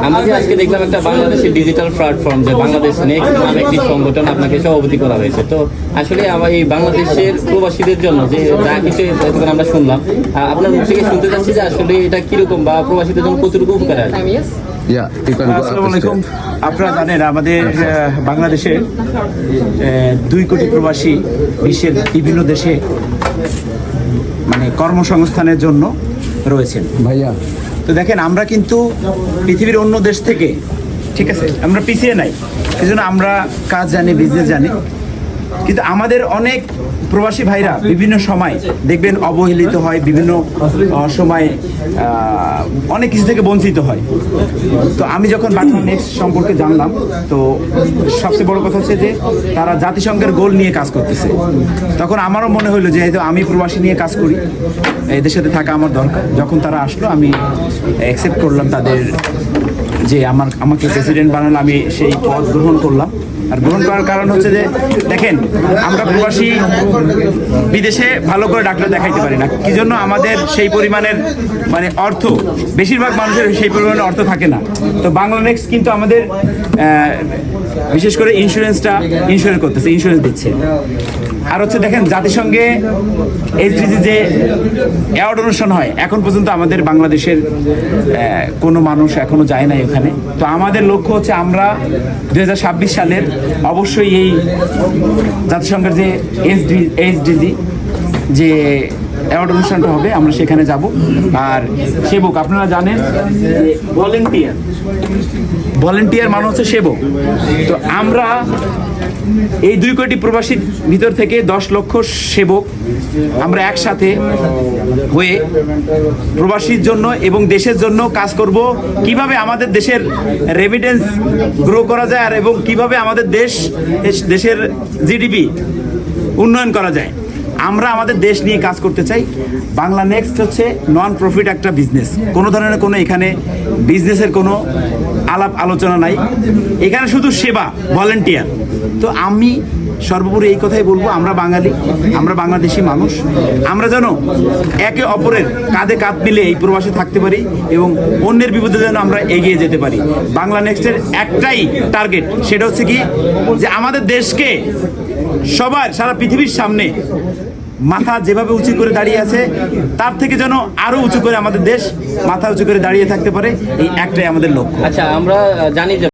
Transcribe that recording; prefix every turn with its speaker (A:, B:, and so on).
A: আমরা যে আজকে দেখলাম একটা বাংলাদেশের ডিজিটাল প্ল্যাটফর্ম যে বাংলাদেশ নেক্সট নামে একটি সংগঠন আপনাকে সভাপতি করা হয়েছে। তো আসলে আমার এই বাংলাদেশের প্রবাসীদের জন্য যে যা কিছু এতক্ষণ আমরা শুনলাম, আপনার মুখ থেকে শুনতে চাচ্ছি যে আসলে এটা কিরকম বা প্রবাসীদের জন্য কতটুকু উপকার আছে।
B: আসসালামু আলাইকুম। আপনারা জানেন আমাদের বাংলাদেশে 2 কোটি প্রবাসী বিশ্বের বিভিন্ন দেশে মানে কর্মসংস্থানের জন্য রয়েছেন ভাইয়া। তো দেখেন আমরা কিন্তু পৃথিবীর অন্য দেশ থেকে, ঠিক আছে, আমরা পিছিয়ে নাই, সেজন্য আমরা কাজ জানি, বিজনেস জানি, কিন্তু আমাদের অনেক প্রবাসী ভাইরা বিভিন্ন সময় দেখবেন অবহেলিত হয়, বিভিন্ন সময় অনেক কিছু থেকে বঞ্চিত হয়। তো আমি যখন বাংলা নেক্সট সম্পর্কে জানলাম, তো সবচেয়ে বড় কথা হচ্ছে যে তারা জাতিসংঘের গোল নিয়ে কাজ করতেছে। তখন আমারও মনে হলো যে যেহেতু আমি প্রবাসী নিয়ে কাজ করি, এদের সাথে থাকা আমার দরকার। যখন তারা আসলো আমি অ্যাকসেপ্ট করলাম তাদের, যে আমাকে প্রেসিডেন্ট বানালো, আমি সেই পদ গ্রহণ করলাম। আর গ্রহণ করার কারণ হচ্ছে যে দেখেন আমরা প্রবাসী বিদেশে ভালো করে ডাক্তার দেখাইতে পারি না, কি জন্য আমাদের সেই পরিমাণের মানে অর্থ, বেশিরভাগ মানুষের সেই পরিমাণের অর্থ থাকে না। তো বাংলা নেক্সট কিন্তু আমাদের বিশেষ করে ইন্স্যুরেন্স করতেছে, ইন্স্যুরেন্স দিচ্ছে। আর হচ্ছে দেখেন জাতিসংঘে SDG যে অ্যাওয়ার্ড অনুষ্ঠান হয়, এখন পর্যন্ত আমাদের বাংলাদেশের কোনো মানুষ এখনো যায় নাই ওখানে। তো আমাদের লক্ষ্য হচ্ছে আমরা 2026 সালের অবশ্যই এই জাতিসংঘের যে SDG যে অ্যাওয়ার্ড অনুষ্ঠানটা হবে, আমরা সেখানে যাব। আর সেবক, আপনারা জানেন ভলেন্টিয়ার মানে হচ্ছে সেবক। তো আমরা এই 2 কোটি প্রবাসীর ভিতর থেকে 10 লক্ষ সেবক আমরা একসাথে হয়ে প্রবাসীর জন্য এবং দেশের জন্য কাজ করব। কিভাবে আমাদের দেশের রেমিটেন্স গ্রো করা যায় আর এবং কিভাবে আমাদের দেশের GDP উন্নয়ন করা যায়, আমরা আমাদের দেশ নিয়ে কাজ করতে চাই। বাংলা নেক্সট হচ্ছে নন প্রফিট একটা বিজনেস, কোনো ধরনের কোনো এখানে বিজনেসের কোনো আলাপ আলোচনা নাই, এখানে শুধু সেবা, ভলেন্টিয়ার। তো আমি সর্বোপরি এই কথাই বলবো, আমরা বাঙালি, আমরা বাংলাদেশি মানুষ, আমরা যেন একে অপরের কাঁধে কাঁধ মিলে এই প্রবাসে থাকতে পারি এবং অন্যের বিপদে যেন আমরা এগিয়ে যেতে পারি। বাংলা নেক্সটের একটাই টার্গেট, সেটা হচ্ছে কি যে আমাদের দেশকে সবার সারা পৃথিবীর সামনে মাথা যেভাবে উঁচু করে দাঁড়িয়ে আছে, তার থেকে যেন আরো উঁচু করে আমাদের দেশ মাথা উঁচু করে দাঁড়িয়ে থাকতে পারে, এই একটাই আমাদের লক্ষ্য।
A: আচ্ছা, আমরা জানি যে